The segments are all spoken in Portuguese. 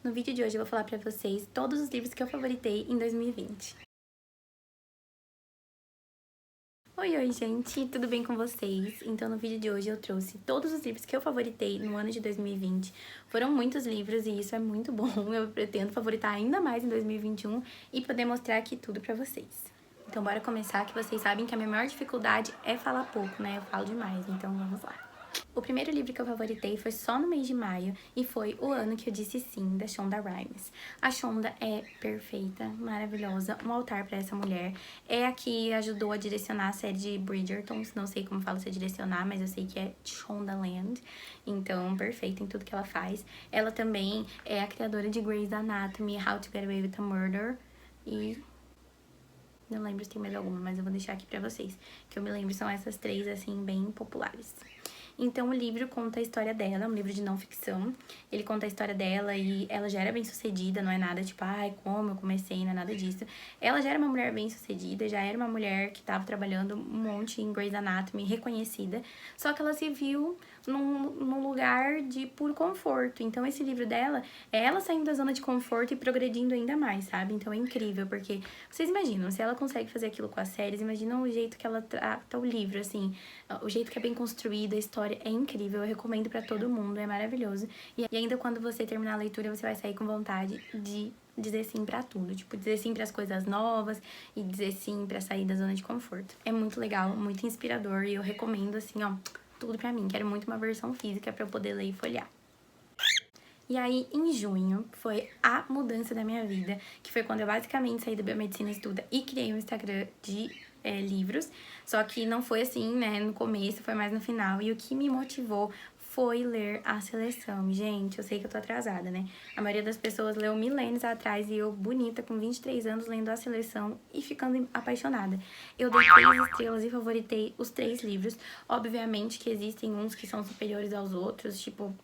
No vídeo de hoje eu vou falar pra vocês todos os livros que eu favoritei em 2020. Oi, gente, tudo bem com vocês? Então no vídeo de hoje eu trouxe todos os livros que eu favoritei no ano de 2020. Foram muitos livros e isso é muito bom, eu pretendo favoritar ainda mais em 2021 e poder mostrar aqui tudo pra vocês. Então bora começar, que vocês sabem que a minha maior dificuldade é falar pouco, né? Eu falo demais, então vamos lá. O primeiro livro que eu favoritei foi só no mês de maio e foi O Ano que Eu Disse Sim, da Shonda Rhimes. A Shonda é perfeita, maravilhosa, um altar pra essa mulher. É a que ajudou a direcionar a série de Bridgerton, não sei como fala se é direcionar, mas eu sei que é Shondaland. Então, perfeita em tudo que ela faz. Ela também é a criadora de Grey's Anatomy, How to Get Away with a Murder e... não lembro se tem mais alguma, mas eu vou deixar aqui pra vocês. Que eu me lembro são essas três, assim, bem populares. Então, o livro conta a história dela, é um livro de não ficção. Ele conta a história dela e ela já era bem sucedida, não é nada tipo, ai, como eu comecei, não é nada disso. Ela já era uma mulher bem sucedida, já era uma mulher que tava trabalhando um monte em Grey's Anatomy, reconhecida. Só que ela se viu num lugar de puro conforto. Então, esse livro dela é ela saindo da zona de conforto e progredindo ainda mais, sabe? Então, é incrível, porque vocês imaginam, se ela consegue fazer aquilo com as séries, imaginam o jeito que ela trata o livro, assim, o jeito que é bem construída, a história é incrível, eu recomendo pra todo mundo, é maravilhoso. E ainda quando você terminar a leitura, você vai sair com vontade de dizer sim pra tudo, tipo, dizer sim pras coisas novas e dizer sim pra sair da zona de conforto. É muito legal, muito inspirador e eu recomendo, assim, ó, tudo pra mim. Quero muito uma versão física pra eu poder ler e folhear. E aí, em junho, foi a mudança da minha vida, que foi quando eu basicamente saí do Biomedicina Estuda e criei um Instagram de livros. Só que não foi assim, né, no começo, foi mais no final. E o que me motivou foi ler A Seleção. Gente, eu sei que eu tô atrasada, né? A maioria das pessoas leu milênios atrás e eu, bonita, com 23 anos, lendo A Seleção e ficando apaixonada. Eu dei 3 estrelas e favoritei os 3 livros. Obviamente que existem uns que são superiores aos outros, tipo...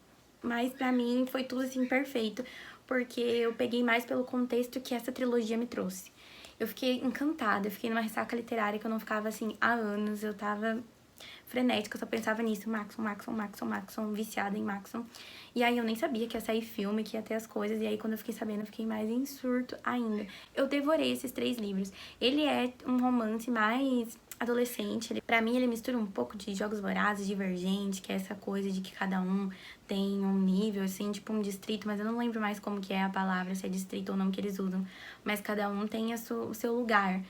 mas pra mim foi tudo assim perfeito, porque eu peguei mais pelo contexto que essa trilogia me trouxe. Eu fiquei encantada, eu fiquei numa ressaca literária que eu não ficava assim há anos, eu tava frenética, eu só pensava nisso, Maxon, viciada em Maxon. E aí eu nem sabia que ia sair filme, que ia ter as coisas, e aí quando eu fiquei sabendo, eu fiquei mais em surto ainda. Eu devorei esses 3 livros. Ele é um romance mais adolescente, pra mim ele mistura um pouco de Jogos Vorazes, Divergente, que é essa coisa de que cada um tem um nível, assim, tipo um distrito, mas eu não lembro mais como que é a palavra, se é distrito ou não que eles usam, mas cada um tem o seu lugar.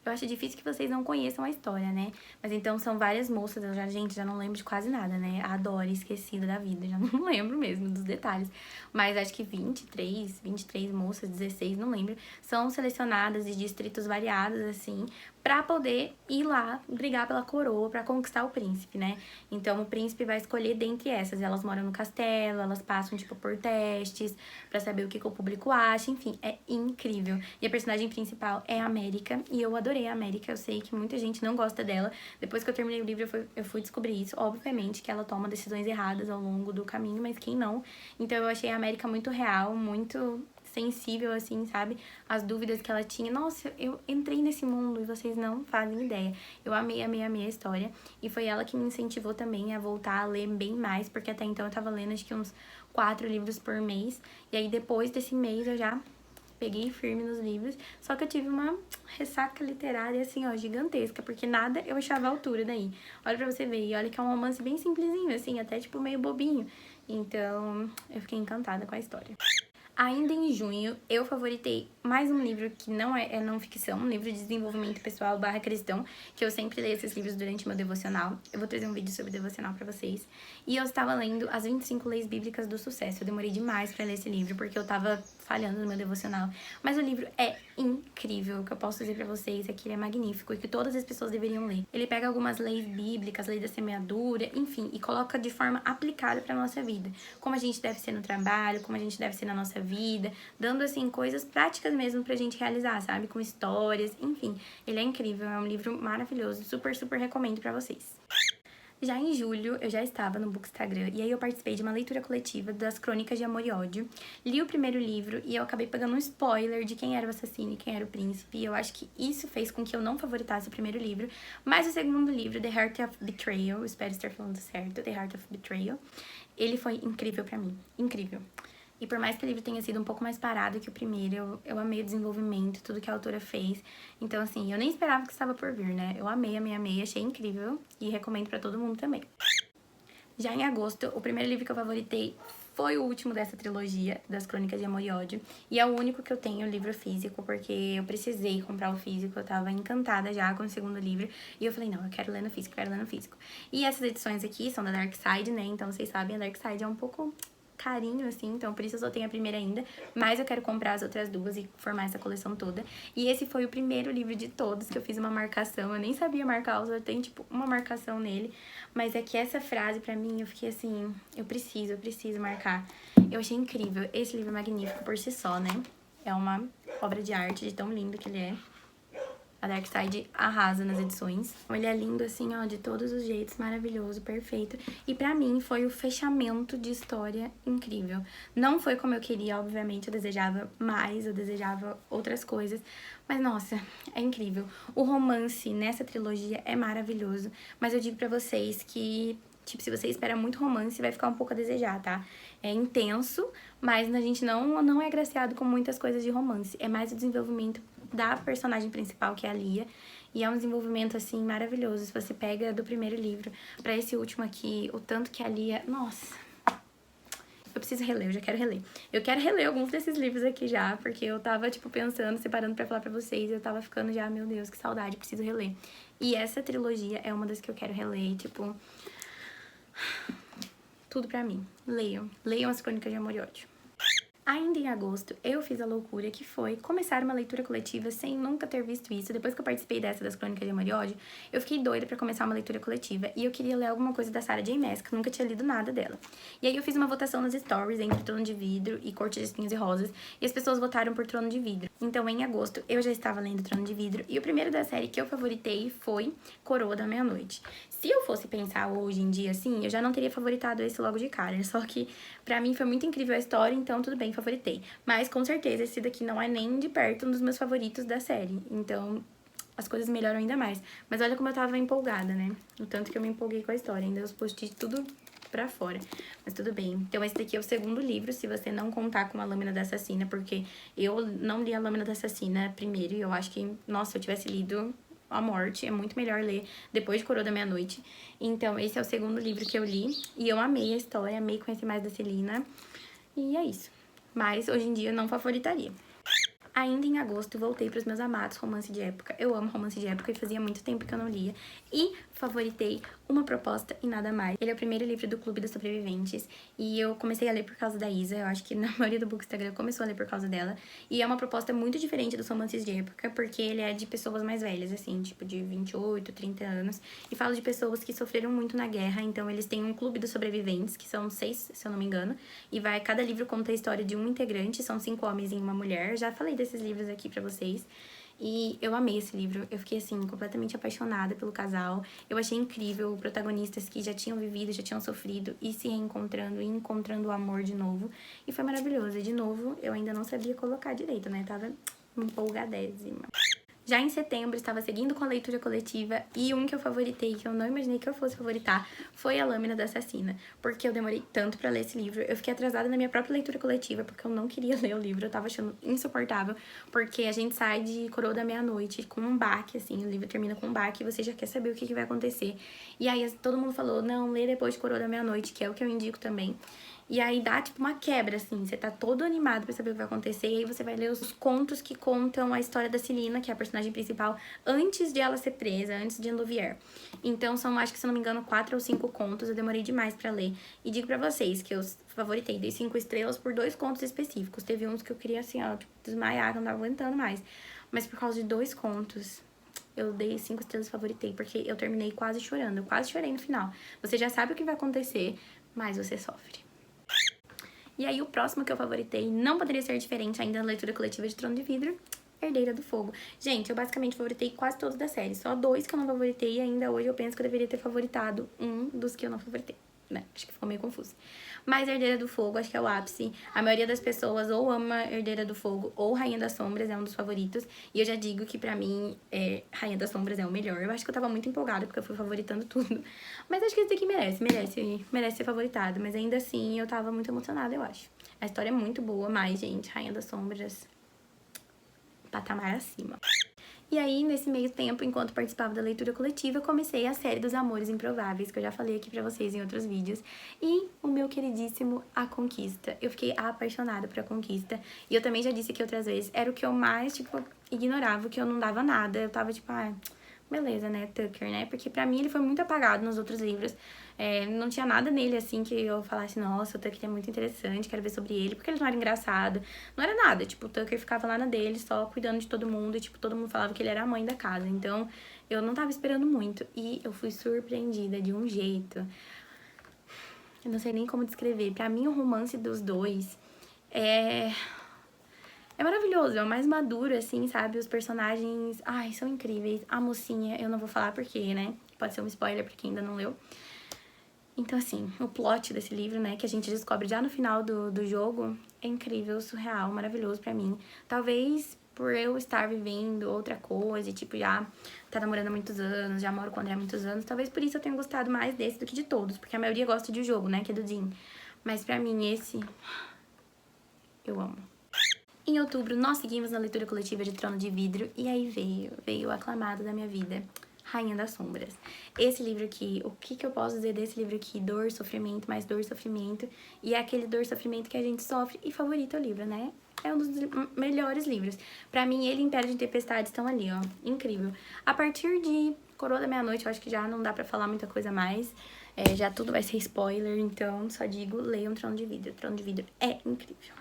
Eu acho difícil que vocês não conheçam a história, né? Mas então são várias moças, eu já, gente, já não lembro de quase nada, né? A Dory, esquecida da vida, já não lembro mesmo dos detalhes. Mas acho que 23 moças, 16, não lembro, são selecionadas de distritos variados, assim, pra poder ir lá brigar pela coroa, pra conquistar o príncipe, né? Então o príncipe vai escolher dentre essas. Elas moram no castelo, elas passam, tipo, por testes pra saber o que o público acha, enfim, é incrível. E a personagem principal é a América, e eu adorei a América, eu sei que muita gente não gosta dela. Depois que eu terminei o livro, eu fui descobrir isso. Obviamente que ela toma decisões erradas ao longo do caminho, mas quem não? Então eu achei a América muito real, muito sensível, assim, sabe? As dúvidas que ela tinha. Nossa, eu entrei nesse mundo e vocês não fazem ideia. Eu amei a história. E foi ela que me incentivou também a voltar a ler bem mais, porque até então eu tava lendo acho que uns 4 livros por mês. E aí depois desse mês eu já peguei firme nos livros, só que eu tive uma ressaca literária, assim, ó, gigantesca, porque nada eu achava a altura daí. Olha pra você ver, e olha que é um romance bem simplesinho, assim, até, tipo, meio bobinho. Então, eu fiquei encantada com a história. Ainda em junho, eu favoritei mais um livro que não é não ficção, um livro de desenvolvimento pessoal / cristão, que eu sempre leio esses livros durante meu devocional. Eu vou trazer um vídeo sobre devocional pra vocês. E eu estava lendo As 25 Leis Bíblicas do Sucesso. Eu demorei demais pra ler esse livro, porque eu tava falhando no meu devocional. Mas o livro é incrível, o que eu posso dizer pra vocês é que ele é magnífico e que todas as pessoas deveriam ler. Ele pega algumas leis bíblicas, lei da semeadura, enfim, e coloca de forma aplicada pra nossa vida. Como a gente deve ser no trabalho, como a gente deve ser na nossa vida, dando, assim, coisas práticas mesmo pra gente realizar, sabe? Com histórias, enfim. Ele é incrível, é um livro maravilhoso, super recomendo pra vocês. Já em julho, eu já estava no Bookstagram, e aí eu participei de uma leitura coletiva das Crônicas de Amor e Ódio. Li o primeiro livro e eu acabei pegando um spoiler de quem era o assassino e quem era o príncipe, e eu acho que isso fez com que eu não favoritasse o primeiro livro. Mas o segundo livro, The Heart of Betrayal, espero estar falando certo, The Heart of Betrayal, ele foi incrível pra mim, incrível. E por mais que o livro tenha sido um pouco mais parado que o primeiro, eu amei o desenvolvimento, tudo que a autora fez. Então, assim, eu nem esperava que estava por vir, né? Eu amei, amei, amei, achei incrível e recomendo pra todo mundo também. Já em agosto, o primeiro livro que eu favoritei foi o último dessa trilogia, das Crônicas de Amor e Ódio. E é o único que eu tenho livro físico, porque eu precisei comprar o físico. Eu tava encantada já com o segundo livro. E eu falei, não, eu quero ler no físico, quero ler no físico. E essas edições aqui são da Dark Side, né? Então, vocês sabem, a Dark Side é um pouco carinho, assim, então por isso eu só tenho a primeira ainda, mas eu quero comprar as outras duas e formar essa coleção toda. E esse foi o primeiro livro de todos que eu fiz uma marcação, eu nem sabia marcar, eu só tenho, tipo, uma marcação nele, mas é que essa frase, pra mim, eu fiquei assim, eu preciso marcar. Eu achei incrível, esse livro é magnífico por si só, né? É uma obra de arte, de tão lindo que ele é. A Dark Side arrasa nas edições. Ele é lindo, assim, ó, de todos os jeitos, maravilhoso, perfeito. E pra mim foi o fechamento de história incrível. Não foi como eu queria, obviamente, eu desejava mais, eu desejava outras coisas. Mas, nossa, é incrível. O romance nessa trilogia é maravilhoso. Mas eu digo pra vocês que, tipo, se você espera muito romance, vai ficar um pouco a desejar, tá? É intenso, mas a gente não é agraciado com muitas coisas de romance. É mais o desenvolvimento da personagem principal, que é a Lia. E é um desenvolvimento, assim, maravilhoso. Se você pega do primeiro livro pra esse último aqui, o tanto que a Lia... Nossa! Eu preciso reler, eu já quero reler. Eu quero reler alguns desses livros aqui já, porque eu tava, tipo, pensando, separando pra falar pra vocês. Eu tava ficando já, meu Deus, que saudade, preciso reler. E essa trilogia é uma das que eu quero reler, tipo... Tudo pra mim. Leiam. Leiam as Crônicas de Amor e Ódio. Ainda em agosto, eu fiz a loucura que foi começar uma leitura coletiva sem nunca ter visto isso. Depois que eu participei dessa das Crônicas de Amor e Ódio, eu fiquei doida pra começar uma leitura coletiva e eu queria ler alguma coisa da Sarah J Maas, que eu nunca tinha lido nada dela. E aí eu fiz uma votação nas stories entre Trono de Vidro e Corte de Espinhos e Rosas e as pessoas votaram por Trono de Vidro. Então, em agosto, eu já estava lendo Trono de Vidro e o primeiro da série que eu favoritei foi Coroa da Meia-Noite. Se eu fosse pensar hoje em dia, assim, eu já não teria favoritado esse logo de cara. Só que, pra mim, foi muito incrível a história, então tudo bem, favoritei. Mas, com certeza, esse daqui não é nem de perto um dos meus favoritos da série. Então, as coisas melhoram ainda mais. Mas olha como eu tava empolgada, né? O tanto que eu me empolguei com a história. Ainda os post-it tudo pra fora. Mas tudo bem. Então, esse daqui é o segundo livro, se você não contar com a Lâmina da Assassina, porque eu não li a Lâmina da Assassina primeiro. E eu acho que, nossa, se eu tivesse lido A Morte, é muito melhor ler depois de Coroa da Meia-Noite. Então, esse é o segundo livro que eu li. E eu amei a história, amei conhecer mais da Celina. E é isso. Mas, hoje em dia, eu não favoritaria. Ainda em agosto, voltei para os meus amados romance de época. Eu amo romance de época e fazia muito tempo que eu não lia. E favoritei Uma Proposta e Nada Mais. Ele é o primeiro livro do Clube dos Sobreviventes. E eu comecei a ler por causa da Isa. Eu acho que na maioria do Bookstagram começou a ler por causa dela. E é uma proposta muito diferente dos romances de época, porque ele é de pessoas mais velhas, assim, tipo de 28, 30 anos. E fala de pessoas que sofreram muito na guerra. Então eles têm um Clube dos Sobreviventes, que são 6, se eu não me engano. E cada livro conta a história de um integrante. São 5 homens e uma mulher. Eu já falei desses livros aqui pra vocês. E eu amei esse livro, eu fiquei assim, completamente apaixonada pelo casal. Eu achei incrível protagonistas que já tinham vivido, já tinham sofrido e se reencontrando e encontrando o amor de novo. E foi maravilhoso. E de novo, eu ainda não sabia colocar direito, né? Tava empolgadésima. Já em setembro, estava seguindo com a leitura coletiva e um que eu favoritei, que eu não imaginei que eu fosse favoritar, foi A Lâmina da Assassina. Porque eu demorei tanto pra ler esse livro. Eu fiquei atrasada na minha própria leitura coletiva, porque eu não queria ler o livro. Eu tava achando insuportável, porque a gente sai de Coroa da Meia-Noite com um baque, assim. O livro termina com um baque e você já quer saber o que vai acontecer. E aí todo mundo falou, não, lê depois de Coroa da Meia-Noite, que é o que eu indico também. E aí dá, tipo, uma quebra, assim. Você tá todo animado pra saber o que vai acontecer. E aí você vai ler os contos que contam a história da Celina, que é a personagem principal, antes de ela ser presa, antes de Enlouvier. Então, são, acho que, se eu não me engano, 4 ou 5 contos. Eu demorei demais pra ler. E digo pra vocês que eu favoritei. Dei 5 estrelas por 2 contos específicos. Teve uns que eu queria, assim, ó, tipo, desmaiar, que eu não tava aguentando mais. Mas por causa de 2 contos, eu dei 5 estrelas e favoritei. Porque eu terminei quase chorando. Eu quase chorei no final. Você já sabe o que vai acontecer, mas você sofre. E aí, o próximo que eu favoritei não poderia ser diferente ainda na leitura coletiva de Trono de Vidro, Herdeira do Fogo. Gente, eu basicamente favoritei quase todos da série. Só 2 que eu não favoritei e ainda hoje eu penso que eu deveria ter favoritado um dos que eu não favoritei. Né? Acho que ficou meio confuso. Mas Herdeira do Fogo, acho que é o ápice. A maioria das pessoas ou ama Herdeira do Fogo ou Rainha das Sombras, é um dos favoritos. E eu já digo que pra mim, Rainha das Sombras é o melhor. Eu acho que eu tava muito empolgada porque eu fui favoritando tudo. Mas acho que esse aqui merece ser favoritado. Mas ainda assim, eu tava muito emocionada, eu acho. A história é muito boa, mas, gente, Rainha das Sombras, patamar acima. E aí, nesse meio tempo, enquanto participava da leitura coletiva, eu comecei a série dos Amores Improváveis, que eu já falei aqui pra vocês em outros vídeos. E o meu queridíssimo A Conquista. Eu fiquei apaixonada por A Conquista. E eu também já disse aqui outras vezes, era o que eu mais, tipo, ignorava, o que eu não dava nada. Eu tava, tipo, beleza, né, Tucker, né? Porque pra mim ele foi muito apagado nos outros livros. Não tinha nada nele, assim, que eu falasse, nossa, o Tucker é muito interessante, quero ver sobre ele, porque ele não era engraçado. Não era nada, tipo, o Tucker ficava lá na dele, só cuidando de todo mundo, e, tipo, todo mundo falava que ele era a mãe da casa. Então, eu não tava esperando muito. E eu fui surpreendida de um jeito. Eu não sei nem como descrever. Pra mim, o romance dos dois é maravilhoso, é o mais maduro, assim, sabe? Os personagens, são incríveis. A mocinha, eu não vou falar porque, né? Pode ser um spoiler pra quem ainda não leu. Então, assim, o plot desse livro, né, que a gente descobre já no final do jogo, é incrível, surreal, maravilhoso pra mim. Talvez por eu estar vivendo outra coisa e, tipo, já tá namorando há muitos anos, já moro com o André há muitos anos, talvez por isso eu tenha gostado mais desse do que de todos, porque a maioria gosta de jogo, né, que é do Jim. Mas pra mim, esse, eu amo. Em outubro, nós seguimos na leitura coletiva de Trono de Vidro, e aí veio o aclamado da minha vida, Rainha das Sombras. Esse livro aqui, o que eu posso dizer desse livro aqui? Dor, sofrimento, mais dor, sofrimento. E é aquele dor, sofrimento que a gente sofre e favorita o livro, né? É um dos melhores livros. Pra mim, ele e Império de Tempestades estão ali, ó. Incrível. A partir de Coroa da Meia-Noite, eu acho que já não dá pra falar muita coisa mais. Já tudo vai ser spoiler, então só digo, leiam Trono de Vidro. Trono de Vidro é incrível.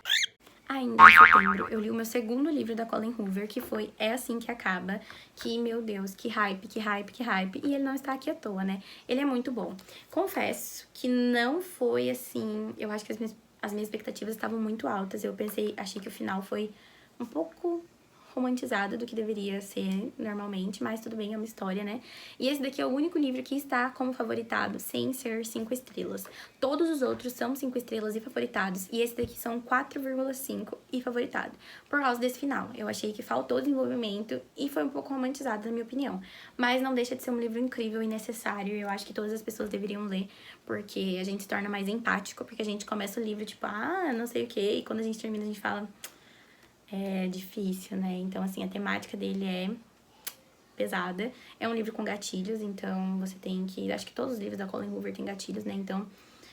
Ainda em setembro, eu li o meu segundo livro da Colleen Hoover, que foi É Assim Que Acaba, que, meu Deus, que hype, que hype, que hype, e ele não está aqui à toa, né? Ele é muito bom. Confesso que não foi assim, eu acho que as minhas expectativas estavam muito altas, achei que o final foi um pouco romantizado do que deveria ser normalmente, mas tudo bem, é uma história, né? E esse daqui é o único livro que está como favoritado, sem ser 5 estrelas. Todos os outros são 5 estrelas e favoritados, e esse daqui são 4,5 e favoritado. Por causa desse final, eu achei que faltou desenvolvimento e foi um pouco romantizado, na minha opinião. Mas não deixa de ser um livro incrível e necessário, eu acho que todas as pessoas deveriam ler, porque a gente se torna mais empático, porque a gente começa o livro tipo, não sei o quê, e quando a gente termina a gente fala... É difícil, né? Então, assim, a temática dele é pesada. É um livro com gatilhos, então você tem que... Acho que todos os livros da Colleen Hoover têm gatilhos, né? Então,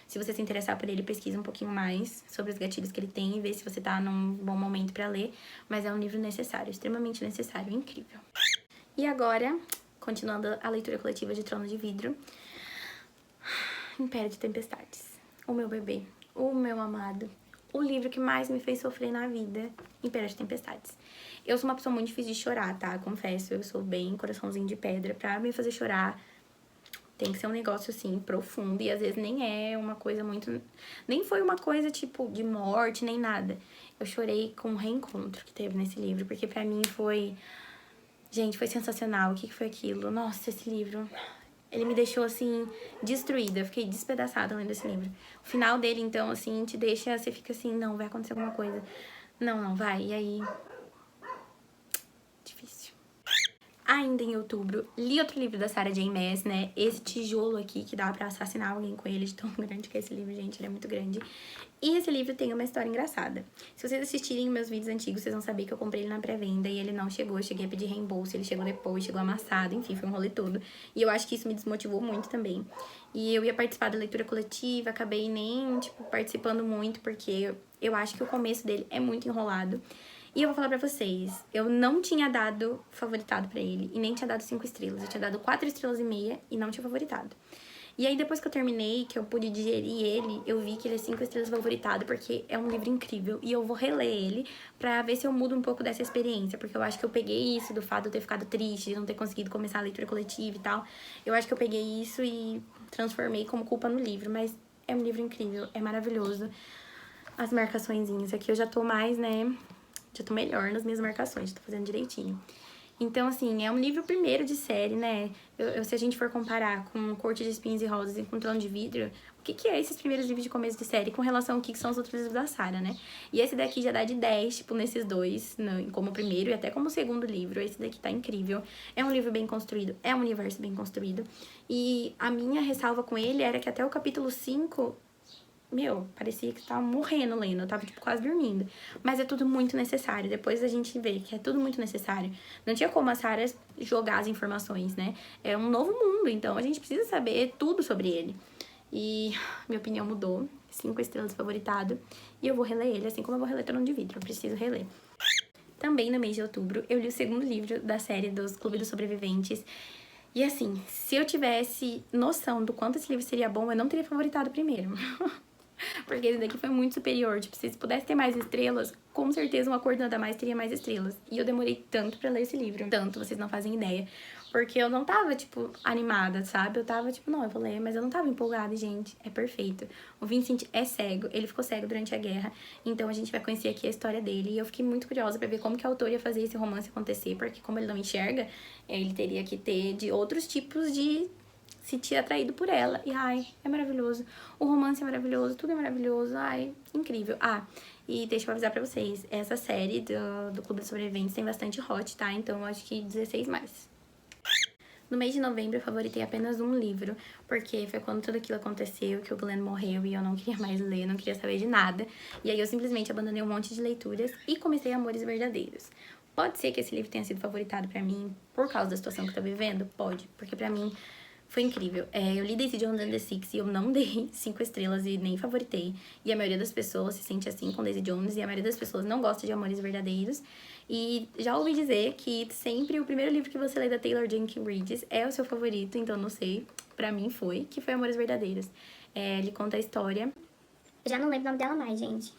se você se interessar por ele, pesquisa um pouquinho mais sobre os gatilhos que ele tem e vê se você tá num bom momento pra ler. Mas é um livro necessário, extremamente necessário, incrível. E agora, continuando a leitura coletiva de Trono de Vidro, Império de Tempestades. O meu bebê, o meu amado, o livro que mais me fez sofrer na vida, Império de Tempestades. Eu sou uma pessoa muito difícil de chorar, tá? Confesso, eu sou bem coraçãozinho de pedra. Pra me fazer chorar, tem que ser um negócio, assim, profundo. E às vezes nem é uma coisa muito... Nem foi uma coisa, tipo, de morte, nem nada. Eu chorei com o reencontro que teve nesse livro, porque pra mim foi... Gente, foi sensacional. O que foi aquilo? Nossa, esse livro... Ele me deixou, assim, destruída. Eu fiquei despedaçada lendo esse livro. O final dele, então, assim, te deixa... Você fica assim, não, vai acontecer alguma coisa. Não, vai. E aí... Difícil. Ainda em outubro, li outro livro da Sarah J. Maas, né? Esse tijolo aqui, que dá pra assassinar alguém com ele, de tão grande que é esse livro, gente. Ele é muito grande. E esse livro tem uma história engraçada. Se vocês assistirem meus vídeos antigos, vocês vão saber que eu comprei ele na pré-venda e ele não chegou. Eu cheguei a pedir reembolso, ele chegou depois, chegou amassado, enfim, foi um rolê todo. E eu acho que isso me desmotivou muito também. E eu ia participar da leitura coletiva, acabei nem, tipo, participando muito, porque eu acho que o começo dele é muito enrolado. E eu vou falar pra vocês, eu não tinha dado favoritado pra ele e nem tinha dado 5 estrelas. Eu tinha dado 4 estrelas e meia e não tinha favoritado. E aí, depois que eu terminei, que eu pude digerir ele, eu vi que ele é 5 estrelas favoritado, porque é um livro incrível. E eu vou reler ele pra ver se eu mudo um pouco dessa experiência, porque eu acho que eu peguei isso do fato de eu ter ficado triste, de não ter conseguido começar a leitura coletiva e tal. Eu acho que eu peguei isso e transformei como culpa no livro, mas é um livro incrível, é maravilhoso. As marcaçõezinhas aqui eu já tô mais, né... Já tô melhor nas minhas marcações, tô fazendo direitinho. Então, assim, é um livro primeiro de série, né? Se a gente for comparar com Corte de Espinhos e Rosas e com Trono de Vidro, o que é esses primeiros livros de começo de série com relação ao que são os outros livros da Sarah, né? E esse daqui já dá de 10, tipo, nesses dois, como primeiro e até como segundo livro. Esse daqui tá incrível. É um livro bem construído, é um universo bem construído. E a minha ressalva com ele era que até o capítulo 5... meu, parecia que eu tava morrendo lendo, eu tava, tipo, quase dormindo. Mas é tudo muito necessário, depois a gente vê que é tudo muito necessário. Não tinha como a Sarah jogar as informações, né? É um novo mundo, então a gente precisa saber tudo sobre ele. E minha opinião mudou, 5 estrelas favoritado, e eu vou reler ele, assim como eu vou reler Trono de Vidro, eu preciso reler. Também no mês de outubro, eu li o segundo livro da série dos Clube dos Sobreviventes. E assim, se eu tivesse noção do quanto esse livro seria bom, eu não teria favoritado primeiro. Porque esse daqui foi muito superior. Tipo, se pudesse ter mais estrelas, com certeza uma coordenada a mais teria mais estrelas. E eu demorei tanto pra ler esse livro. Tanto, vocês não fazem ideia. Porque eu não tava, tipo, animada, sabe? Eu tava, tipo, não, eu vou ler, mas eu não tava empolgada, gente. É perfeito. O Vincent é cego, ele ficou cego durante a guerra. Então a gente vai conhecer aqui a história dele. E eu fiquei muito curiosa pra ver como que a autora ia fazer esse romance acontecer. Porque como ele não enxerga, ele teria que ter de outros tipos de se sentir atraído por ela. E, ai, é maravilhoso. O romance é maravilhoso, tudo é maravilhoso. Ai, incrível. Ah, e deixa eu avisar pra vocês, essa série do Clube dos Sobreviventes tem bastante hot, tá? Então, eu acho que 16 mais. No mês de novembro, eu favoritei apenas um livro, porque foi quando tudo aquilo aconteceu, que o Glenn morreu e eu não queria mais ler, não queria saber de nada. E aí eu simplesmente abandonei um monte de leituras e comecei Amores Verdadeiros. Pode ser que esse livro tenha sido favoritado pra mim por causa da situação que eu tô vivendo? Pode, porque pra mim foi incrível. Eu li Daisy Jones and the Six e eu não dei 5 estrelas e nem favoritei. E a maioria das pessoas se sente assim com Daisy Jones e a maioria das pessoas não gosta de Amores Verdadeiros. E já ouvi dizer que sempre o primeiro livro que você lê da Taylor Jenkins Reid é o seu favorito, então não sei. Pra mim foi, que foi Amores Verdadeiros. Ele conta a história. Eu já não lembro o nome dela mais, gente.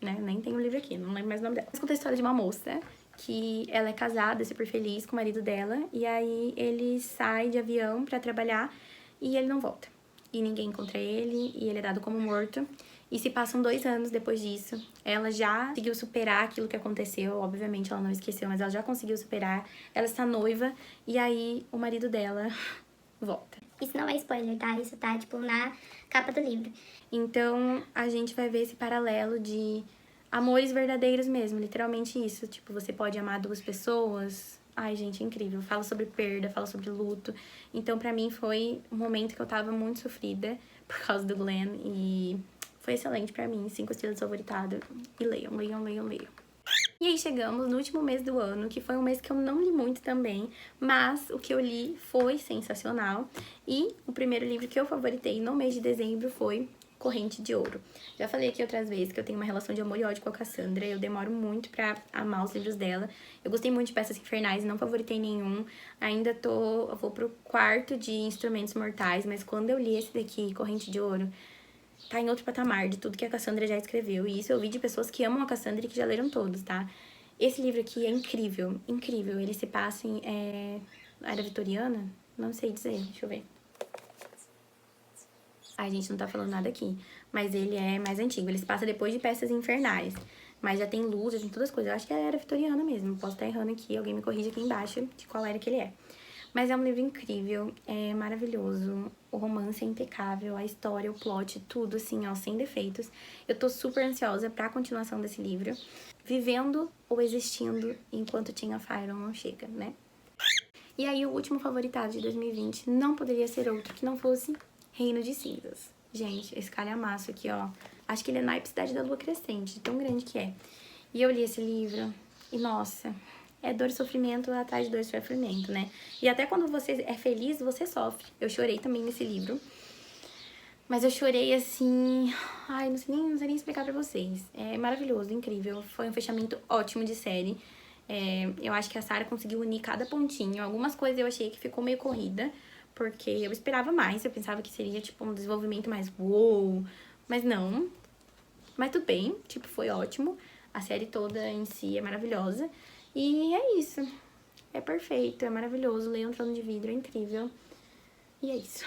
Né? Nem tem o livro aqui, não lembro mais o nome dela. Mas conta a história de uma moça que ela é casada, super feliz com o marido dela, e aí ele sai de avião pra trabalhar e ele não volta. E ninguém encontra ele, e ele é dado como morto. E se passam 2 anos depois disso, ela já conseguiu superar aquilo que aconteceu, obviamente ela não esqueceu, mas ela já conseguiu superar. Ela está noiva, e aí o marido dela volta. Isso não é spoiler, tá? Isso tá, tipo, na capa do livro. Então, a gente vai ver esse paralelo de amores verdadeiros mesmo, literalmente isso. Tipo, você pode amar 2 pessoas. Ai, gente, é incrível. Fala sobre perda, fala sobre luto. Então, pra mim, foi um momento que eu tava muito sofrida por causa do Glenn. E foi excelente pra mim. 5 estrelas favoritado. E leiam, leiam, leiam, leiam. E aí chegamos no último mês do ano, que foi um mês que eu não li muito também, mas o que eu li foi sensacional. E o primeiro livro que eu favoritei no mês de dezembro foi Corrente de Ouro. Já falei aqui outras vezes que eu tenho uma relação de amor e ódio com a Cassandra, eu demoro muito pra amar os livros dela. Eu gostei muito de Peças Infernais, não favoritei nenhum. Eu vou pro quarto de Instrumentos Mortais, mas quando eu li esse daqui, Corrente de Ouro, tá em outro patamar de tudo que a Cassandra já escreveu. E isso eu vi de pessoas que amam a Cassandra e que já leram todos, tá? Esse livro aqui é incrível, incrível. Ele se passa em era vitoriana? Não sei dizer, deixa eu ver. Ai, gente, não tá falando nada aqui. Mas ele é mais antigo. Ele se passa depois de Peças Infernais. Mas já tem luz, já tem todas as coisas. Eu acho que era vitoriana mesmo. Posso estar errando aqui. Alguém me corrige aqui embaixo de qual era que ele é. Mas é um livro incrível, é maravilhoso. O romance é impecável, a história, o plot, tudo assim, ó, sem defeitos. Eu tô super ansiosa pra continuação desse livro. Vivendo ou existindo enquanto Teen of Iron não chega, né? E aí, o último favoritado de 2020 não poderia ser outro que não fosse Reino de Cinzas. Gente, esse calhamaço aqui, ó. Acho que ele é naipe Cidade da Lua Crescente, de tão grande que é. E eu li esse livro e, nossa, é dor e sofrimento atrás de dor e sofrimento, né? E até quando você é feliz, você sofre. Eu chorei também nesse livro. Mas eu chorei assim... Ai, não sei nem explicar pra vocês. É maravilhoso, incrível. Foi um fechamento ótimo de série. Eu acho que a Sarah conseguiu unir cada pontinho. Algumas coisas eu achei que ficou meio corrida, porque eu esperava mais. Eu pensava que seria, tipo, um desenvolvimento mais uou. Mas não. Mas tudo bem, tipo, foi ótimo. A série toda em si é maravilhosa. E é isso. É perfeito, é maravilhoso. Leiam Trono de Vidro, é incrível. E é isso.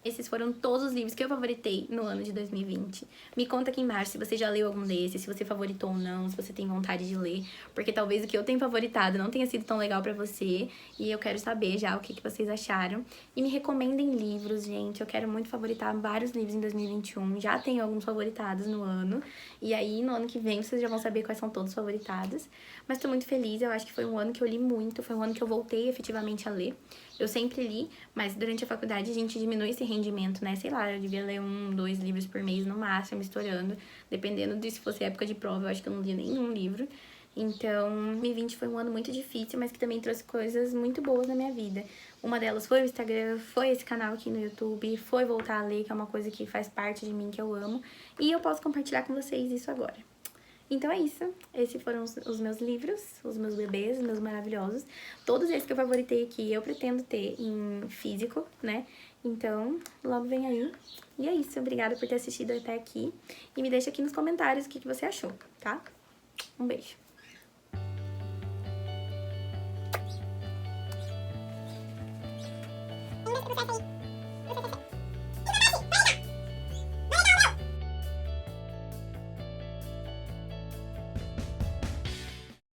Esses foram todos os livros que eu favoritei no ano de 2020. Me conta aqui embaixo se você já leu algum desses, se você favoritou ou não, se você tem vontade de ler. Porque talvez o que eu tenho favoritado não tenha sido tão legal pra você. E eu quero saber já o que vocês acharam. E me recomendem livros, gente. Eu quero muito favoritar vários livros em 2021. Já tenho alguns favoritados no ano. E aí, no ano que vem, vocês já vão saber quais são todos favoritados. Mas tô muito feliz. Eu acho que foi um ano que eu li muito. Foi um ano que eu voltei efetivamente a ler. Eu sempre li, mas durante a faculdade a gente diminui esse rendimento, né? Sei lá, eu devia ler 1, 2 livros por mês no máximo, estourando. Dependendo de se fosse época de prova, eu acho que eu não lia nenhum livro. Então, 2020 foi um ano muito difícil, mas que também trouxe coisas muito boas na minha vida. Uma delas foi o Instagram, foi esse canal aqui no YouTube, foi voltar a ler, que é uma coisa que faz parte de mim, que eu amo. E eu posso compartilhar com vocês isso agora. Então é isso, esses foram os meus livros, os meus bebês, os meus maravilhosos. Todos esses que eu favoritei aqui, eu pretendo ter em físico, né? Então, logo vem aí. E é isso, obrigada por ter assistido até aqui. E me deixa aqui nos comentários o que você achou, tá? Um beijo. Vamos ver se você acha aí.